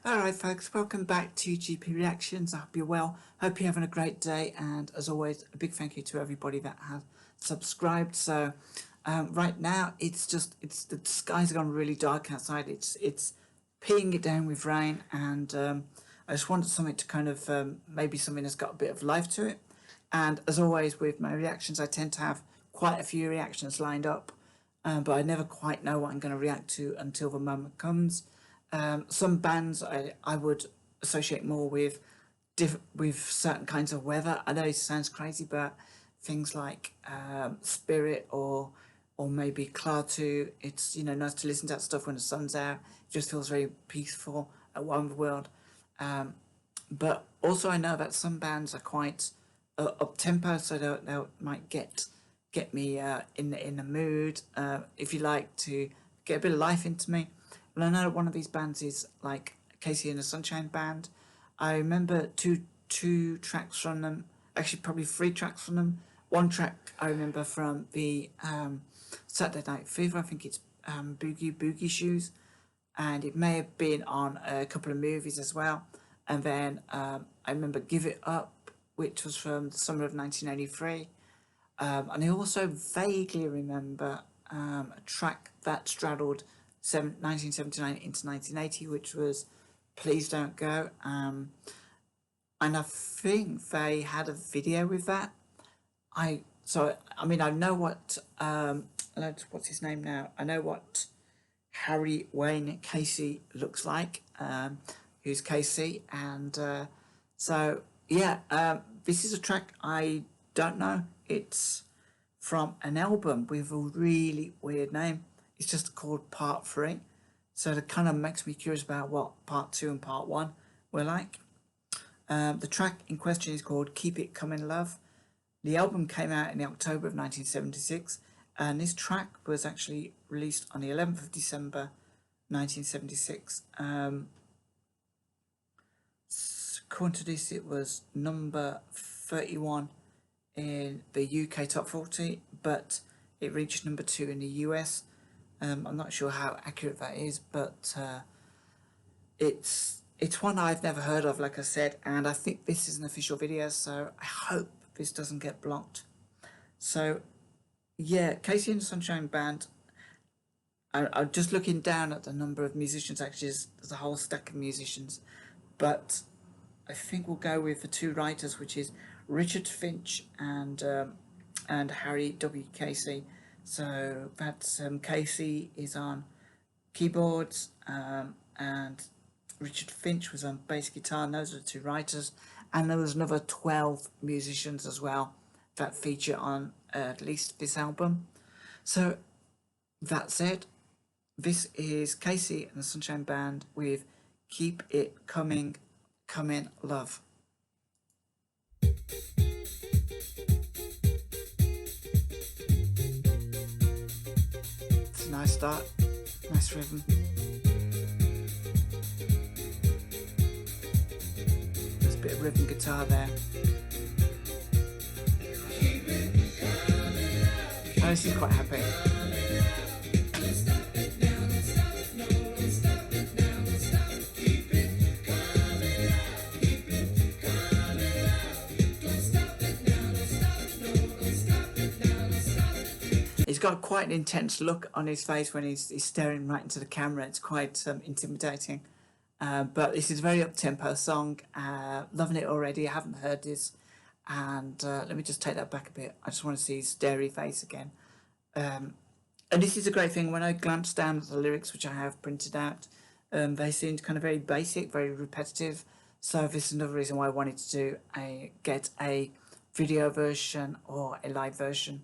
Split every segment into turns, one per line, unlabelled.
Alright folks, welcome back to GP Reactions. I hope you're well, hope you're having a great day, and as always a big thank you to everybody that has subscribed. So right now it's the skies gone really dark outside. It's peeing it down with rain, and I just wanted something to kind of maybe something that's got a bit of life to it. And as always with my reactions, I tend to have quite a few reactions lined up, but I never quite know what I'm going to react to until the moment comes. Some bands I would associate more with certain kinds of weather. I know it sounds crazy, but things like Spirit or maybe Klaatu, it's nice to listen to that stuff when the sun's out. It just feels very peaceful at one world. But also I know that some bands are quite up tempo, so they might get me in the mood, if you like, to get a bit of life into me. Well, I know one of these bands is like Casey and the Sunshine Band. I remember two tracks from them, actually probably 3 tracks from them. One track I remember from the Saturday Night Fever, I think it's Boogie Shoes, and it may have been on a couple of movies as well. And then I remember Give It Up, which was from the summer of 1983. And I also vaguely remember a track that straddled 1979 into 1980, which was Please Don't Go. And I think they had a video with that. I know what what's his name now? I know what Harry Wayne Casey looks like, who's Casey, and so yeah, this is a track I don't know. It's from an album with a really weird name. It's just called Part 3, so it kind of makes me curious about what Part 2 and Part 1 were like. The track in question is called Keep It Comin' Love. The album came out in October of 1976, and this track was actually released on the 11th of December 1976. According to this, it was number 31 in the UK Top 40, but it reached number 2 in the US. I'm not sure how accurate that is, but it's one I've never heard of, like I said, and I think this is an official video, so I hope this doesn't get blocked. So yeah, Casey and the Sunshine Band, I'm just looking down at the number of musicians. Actually there's a whole stack of musicians, but I think we'll go with the 2 writers, which is Richard Finch and Harry W. Casey. So that's Casey is on keyboards, and Richard Finch was on bass guitar, and those are the 2 writers. And there was another 12 musicians as well that feature on at least this album. So that said, this is Casey and the Sunshine Band with Keep It Comin' Love. It's a nice start, nice rhythm. There's a bit of rhythm guitar there. Oh, this is quite happy. He's got quite an intense look on his face when he's staring right into the camera. It's quite intimidating. But this is a very up-tempo song. Loving it already. I haven't heard this. And let me just take that back a bit. I just want to see his starey face again. And this is a great thing. When I glance down at the lyrics, which I have printed out, they seemed kind of very basic, very repetitive. So this is another reason why I wanted to get a video version or a live version.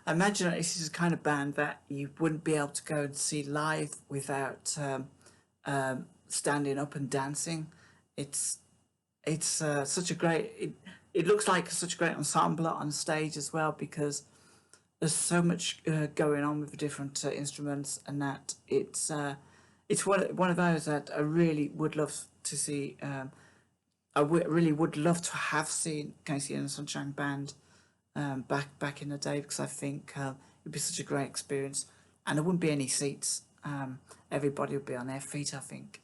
I imagine this is the kind of band that you wouldn't be able to go and see live without standing up and dancing. It's such a great. It looks like such a great ensemble on stage as well, because there's so much going on with the different instruments, and that it's one of those that I really would love to see. Really would love to have seen Casey and the Sunshine Band back in the day, because I think it'd be such a great experience, and there wouldn't be any seats. Everybody would be on their feet, I think.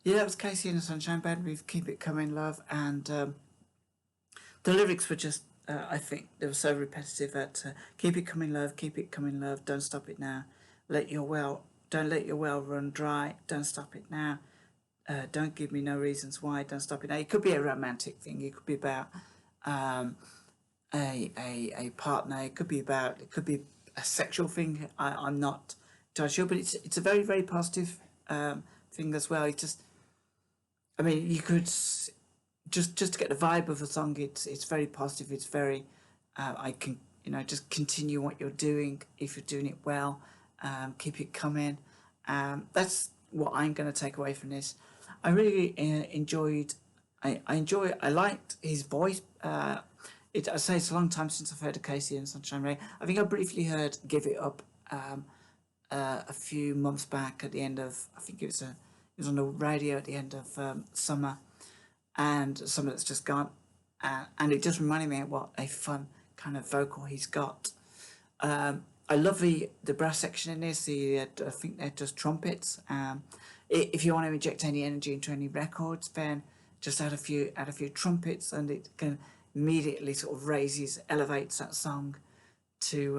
Yeah, that was Casey and the Sunshine Band with Keep It Coming Love, and the lyrics were just, I think, they were so repetitive that keep it coming love, don't stop it now, don't let your well run dry, don't stop it now, don't give me no reasons why, don't stop it now. It could be a romantic thing, it could be about a partner, it could be a sexual thing, I'm not entirely sure, but it's a very, very positive thing as well. It just, I mean, you could just to get the vibe of the song. It's very positive. It's very, I can just continue what you're doing if you're doing it well. Keep it coming. That's what I'm going to take away from this. I really enjoyed. I liked his voice. I say it's a long time since I've heard of Casey and Sunshine Ray. I think I briefly heard "Give It Up" a few months back at the end of. I think it was on the radio at the end of summer, and summer that's just gone, and it just reminded me of what a fun kind of vocal he's got. I love the brass section in this. I think they're just trumpets. If you want to inject any energy into any records, then just add a few trumpets, and it can immediately sort of elevates that song to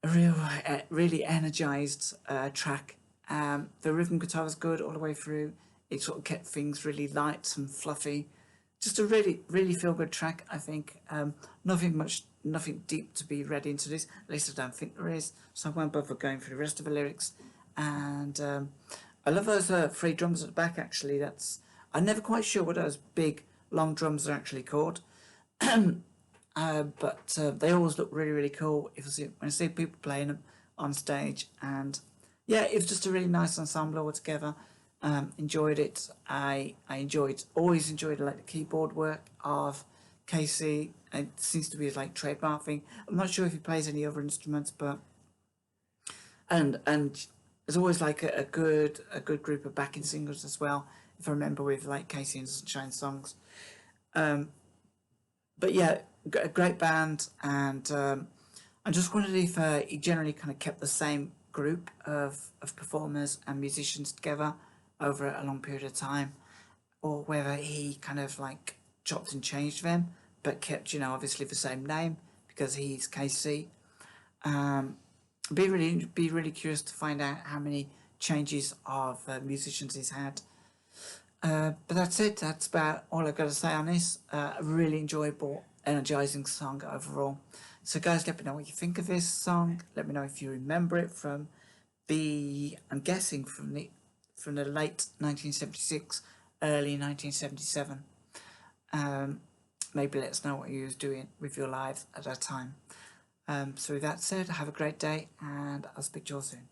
a really energized track. The rhythm guitar was good all the way through. It sort of kept things really light and fluffy. Just a really, really feel good track, I think. Nothing deep to be read into this. At least I don't think there is. So I won't bother going through the rest of the lyrics. And I love those three drums at the back, actually. I'm never quite sure what those big, long drums are actually called. But they always look really, really cool when I see people playing them on stage. And yeah, it was just a really nice ensemble altogether. Enjoyed it. I always enjoyed like the keyboard work of Casey. It seems to be his like trademark thing. I'm not sure if he plays any other instruments, but and there's always like a good group of backing singers as well. If I remember, with like Casey and Sunshine songs. But yeah, a great band, and I just wondered if he generally kind of kept the same group of performers and musicians together over a long period of time, or whether he kind of like chopped and changed them, but kept, obviously the same name because he's KC. Be really curious to find out how many changes of musicians he's had. But that's it. That's about all I've got to say on this. A really enjoyable, energizing song overall. So, guys, let me know what you think of this song. Let me know if you remember it from I'm guessing from the late 1976, early 1977. Maybe let us know what you was doing with your lives at that time. So with that said, have a great day, and I'll speak to you all soon.